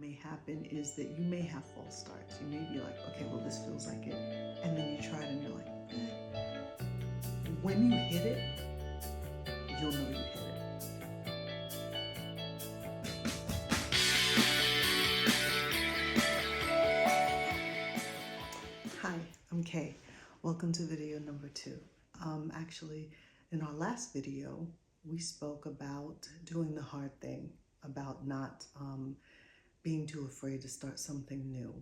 may happen is that you may have false starts. You may be like, okay, well, this feels like it. And then you try it and you're like, eh. When you hit it, you'll know you hit it. Hi, I'm Kay. Welcome to video number 2. Actually, in our last video, we spoke about doing the hard thing, about not being too afraid to start something new,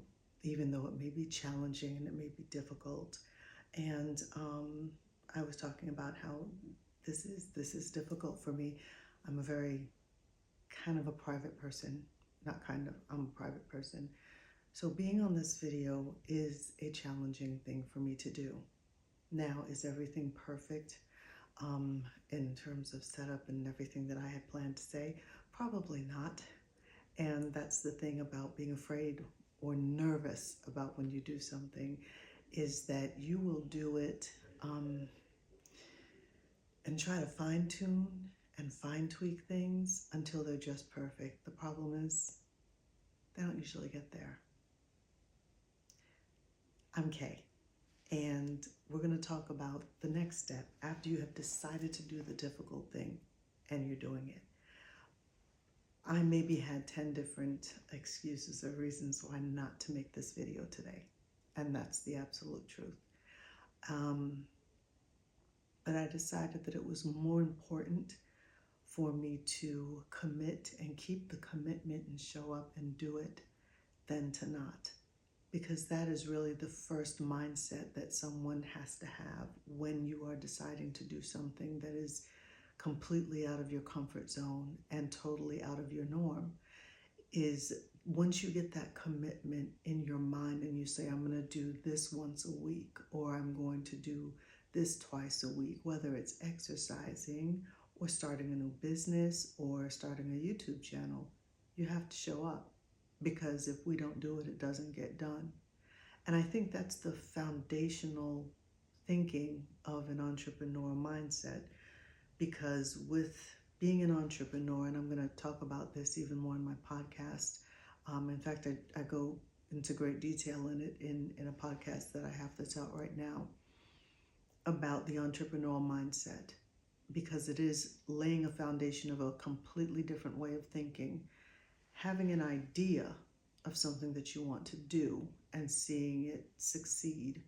even though it may be challenging and it may be difficult. And I was talking about how this is difficult for me. I'm a very kind of a private person, not kind of, I'm a private person. So being on this video is a challenging thing for me to do. Now, is everything perfect in terms of setup and everything that I had planned to say? Probably not. And that's the thing about being afraid or nervous about when you do something, is that you will do it and try to fine tune and fine tweak things until they're just perfect. The problem is they don't usually get there. I'm Kay, and we're going to talk about the next step after you have decided to do the difficult thing and you're doing it. I maybe had 10 different excuses or reasons why not to make this video today, and that's the absolute truth. But I decided that it was more important for me to commit and keep the commitment and show up and do it than to not. Because that is really the first mindset that someone has to have when you are deciding to do something that is completely out of your comfort zone and totally out of your norm. Is once you get that commitment in your mind and you say, I'm going to do this once a week, or I'm going to do this twice a week, whether it's exercising or starting a new business or starting a YouTube channel, you have to show up. Because if we don't do it, it doesn't get done. And I think that's the foundational thinking of an entrepreneurial mindset. Because with being an entrepreneur, and I'm going to talk about this even more in my podcast. In fact, I go into great detail in it in a podcast that I have that's out right now about the entrepreneurial mindset. Because it is laying a foundation of a completely different way of thinking. Having an idea of something that you want to do and seeing it succeed,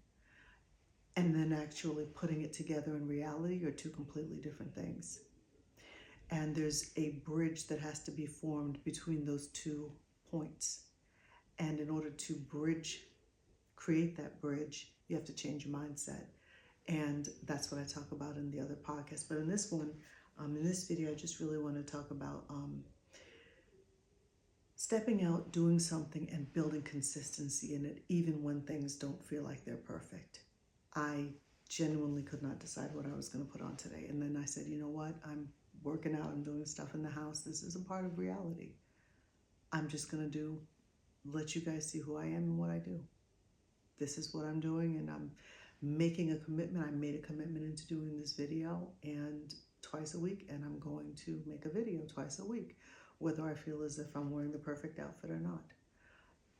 and then actually putting it together in reality are two completely different things. And there's a bridge that has to be formed between those 2 points. And in order to create that bridge, you have to change your mindset. And that's what I talk about in the other podcast. But in this one, in this video, I just really want to talk about stepping out, doing something, and building consistency in it, even when things don't feel like they're perfect. I genuinely could not decide what I was going to put on today. And then I said, you know what? I'm working out, I'm doing stuff in the house. This is a part of reality. I'm just going to let you guys see who I am and what I do. This is what I'm doing, and I'm making a commitment. I made a commitment into doing this video and twice a week, and I'm going to make a video twice a week, whether I feel as if I'm wearing the perfect outfit or not.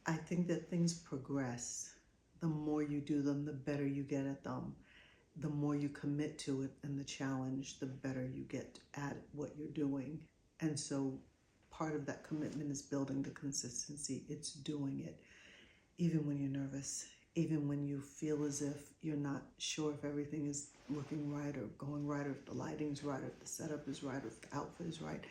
I think that things progress. The more you do them, the better you get at them. The more you commit to it and the challenge, the better you get at what you're doing. And so part of that commitment is building the consistency. It's doing it, even when you're nervous, even when you feel as if you're not sure if everything is looking right or going right, or if the lighting's right, or if the setup is right, or if the outfit is right.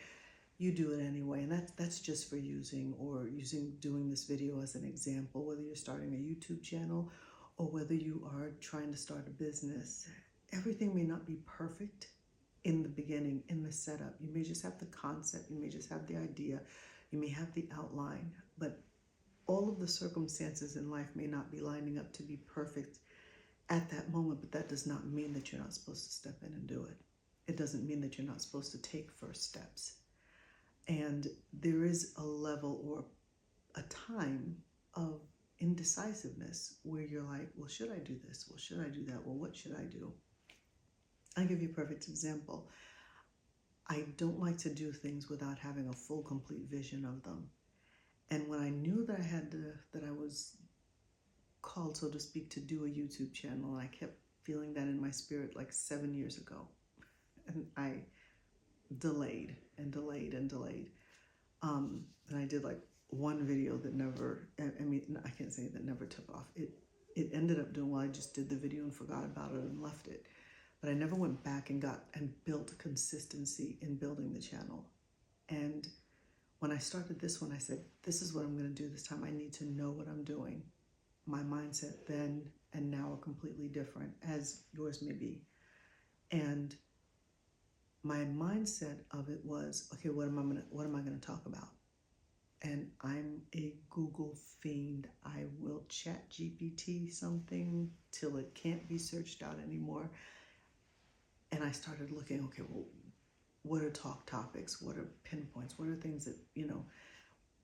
You do it anyway, and that's just for doing this video as an example, whether you're starting a YouTube channel or whether you are trying to start a business. Everything may not be perfect in the beginning, in the setup. You may just have the concept, you may just have the idea, you may have the outline, but all of the circumstances in life may not be lining up to be perfect at that moment, but that does not mean that you're not supposed to step in and do it. It doesn't mean that you're not supposed to take first steps. And there is a level or a time of indecisiveness where you're like, well, should I do this? Well, should I do that? Well, what should I do? I'll give you a perfect example. I don't like to do things without having a full, complete vision of them. And when I knew that that I was called, so to speak, to do a YouTube channel, I kept feeling that in my spirit like 7 years ago. And I delayed and delayed and delayed. And I did like one video that never, I mean, I can't say that never took off. It ended up doing well. I just did the video and forgot about it and left it. But I never went back and built consistency in building the channel. And when I started this one, I said, this is what I'm going to do this time. I need to know what I'm doing. My mindset then and now are completely different, as yours may be. And my mindset of it was, okay, what am I going to talk about? And I'm a Google fiend. I will chat GPT something till it can't be searched out anymore. And I started looking, okay, well, what are talk topics? What are pinpoints? What are things that,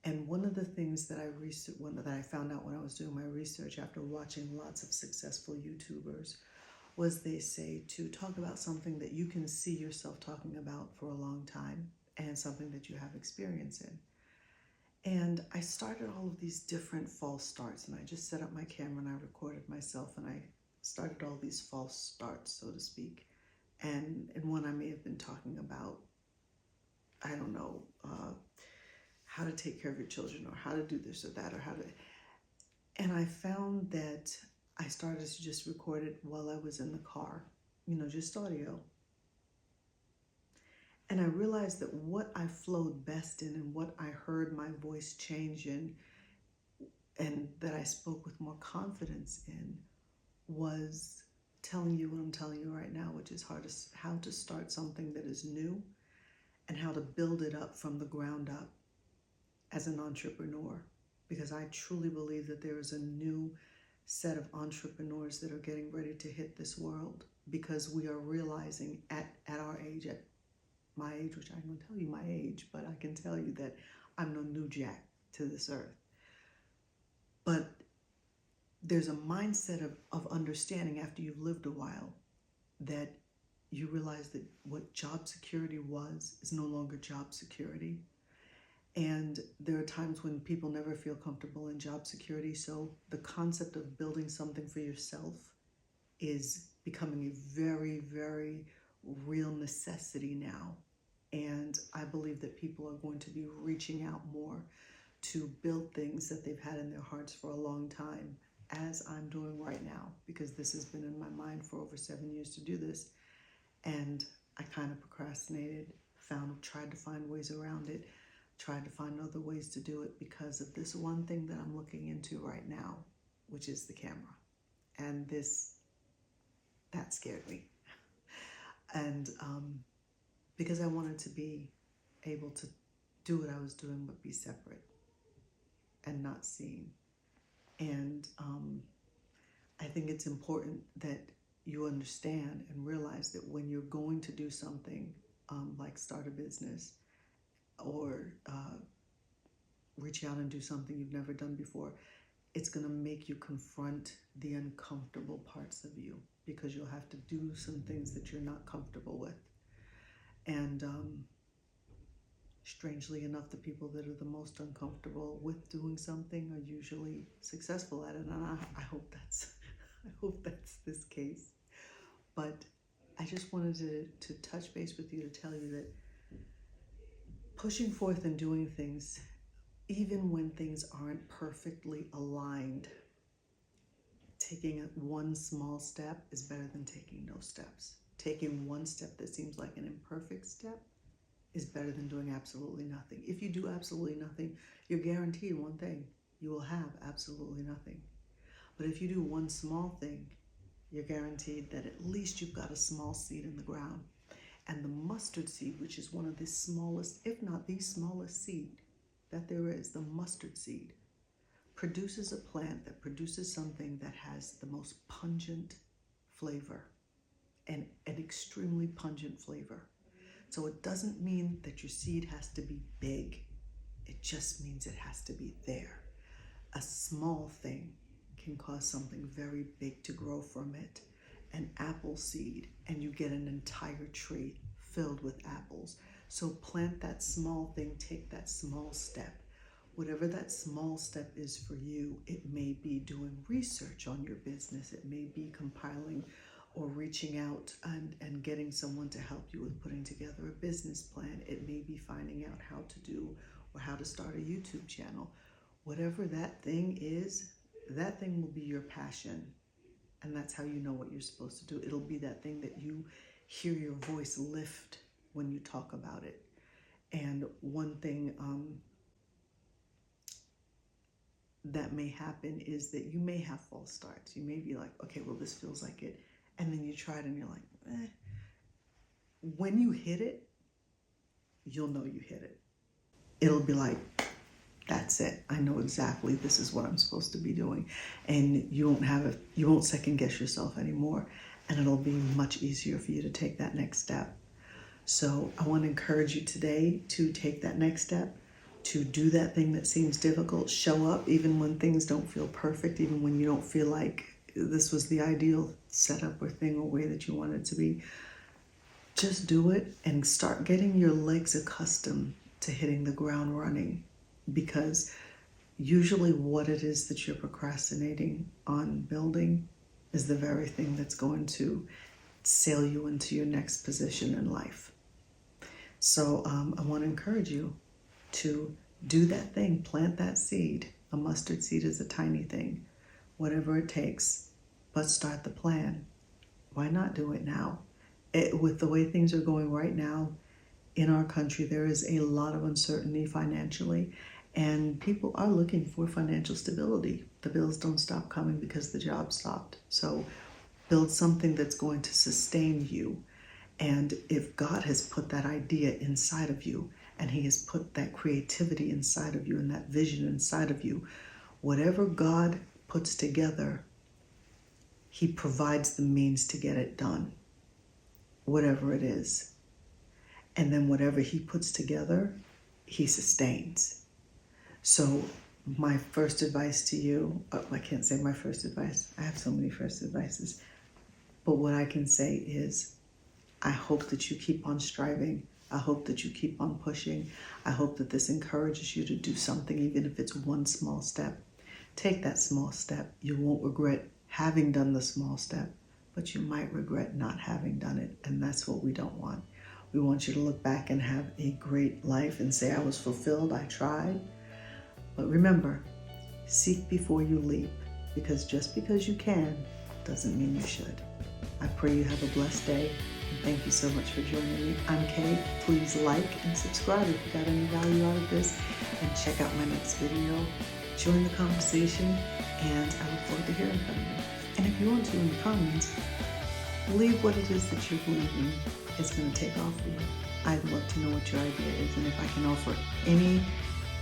and one of the things that I found out when I was doing my research after watching lots of successful YouTubers was they say to talk about something that you can see yourself talking about for a long time and something that you have experience in. And I started all of these different false starts, and I just set up my camera and I recorded myself and I started all these false starts, so to speak. And in one I may have been talking about, I don't know, how to take care of your children or how to do this or that or and I found that I started to just record it while I was in the car, just audio. And I realized that what I flowed best in and what I heard my voice change in and that I spoke with more confidence in was telling you what I'm telling you right now, which is how to start something that is new and how to build it up from the ground up as an entrepreneur. Because I truly believe that there is a new set of entrepreneurs that are getting ready to hit this world, because we are realizing at our age, at my age, which I'm going to tell you my age, but I can tell you that I'm no new jack to this earth. But there's a mindset of understanding after you've lived a while that you realize that what job security was is no longer job security. And there are times when people never feel comfortable in job security. So the concept of building something for yourself is becoming a very, very real necessity now. And I believe that people are going to be reaching out more to build things that they've had in their hearts for a long time, as I'm doing right now, because this has been in my mind for over 7 years to do this. And I kind of procrastinated, tried to find ways around it, tried to find other ways to do it because of this one thing that I'm looking into right now, which is the camera. And that scared me. And because I wanted to be able to do what I was doing, but be separate and not seen. And I think it's important that you understand and realize that when you're going to do something like start a business or reach out and do something you've never done before, it's going to make you confront the uncomfortable parts of you, because you'll have to do some things that you're not comfortable with. And strangely enough, the people that are the most uncomfortable with doing something are usually successful at it. And I hope that's this case. But I just wanted to touch base with you to tell you that pushing forth and doing things, even when things aren't perfectly aligned, taking one small step is better than taking no steps. Taking one step that seems like an imperfect step is better than doing absolutely nothing. If you do absolutely nothing, you're guaranteed one thing: you will have absolutely nothing. But if you do one small thing, you're guaranteed that at least you've got a small seed in the ground. And the mustard seed, which is one of the smallest, if not the smallest seed that there is, the mustard seed, produces a plant that produces something that has the most pungent flavor, and an extremely pungent flavor. So it doesn't mean that your seed has to be big. It just means it has to be there. A small thing can cause something very big to grow from it. An apple seed, and you get an entire tree filled with apples. So plant that small thing, take that small step. Whatever that small step is for you, it may be doing research on your business. It may be compiling or reaching out and getting someone to help you with putting together a business plan. It may be finding out how to do or how to start a YouTube channel. Whatever that thing is, that thing will be your passion. And that's how you know what you're supposed to do. It'll be that thing that you hear your voice lift when you talk about it. And one thing that may happen is that you may have false starts. You may be like, okay, well, this feels like it. And then you try it and you're like, eh. When you hit it, you'll know you hit it. It'll be like, that's it. I know exactly this is what I'm supposed to be doing. And you won't second guess yourself anymore. And it'll be much easier for you to take that next step. So I want to encourage you today to take that next step, to do that thing that seems difficult, show up even when things don't feel perfect, even when you don't feel like this was the ideal setup or thing or way that you want it to be. Just do it and start getting your legs accustomed to hitting the ground running, because usually what it is that you're procrastinating on building is the very thing that's going to sail you into your next position in life. So I want to encourage you to do that thing, plant that seed. A mustard seed is a tiny thing, whatever it takes, but start the plan. Why not do it now? With the way things are going right now in our country, there is a lot of uncertainty financially, and people are looking for financial stability. The bills don't stop coming because the job stopped. So build something that's going to sustain you. And if God has put that idea inside of you, and He has put that creativity inside of you and that vision inside of you, whatever God puts together, He provides the means to get it done, whatever it is. And then whatever He puts together, He sustains. So my first advice to you, I can't say my first advice. I have so many first advices. But what I can say is, I hope that you keep on striving. I hope that you keep on pushing. I hope that this encourages you to do something, even if it's one small step. Take that small step. You won't regret having done the small step, but you might regret not having done it. And that's what we don't want. We want you to look back and have a great life and say, I was fulfilled, I tried. But remember, seek before you leap, because just because you can doesn't mean you should. I pray you have a blessed day, and thank you so much for joining me. I'm Kay. Please like and subscribe if you got any value out of this, and check out my next video. Join the conversation, and I look forward to hearing from you. And if you want to, in the comments, leave what it is that you're believing is going to take off for you. I'd love to know what your idea is, and if I can offer any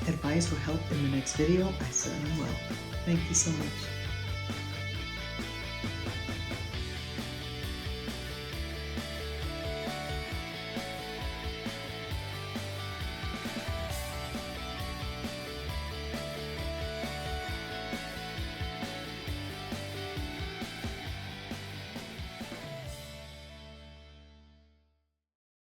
advice or help in the next video, I certainly will. Thank you so much.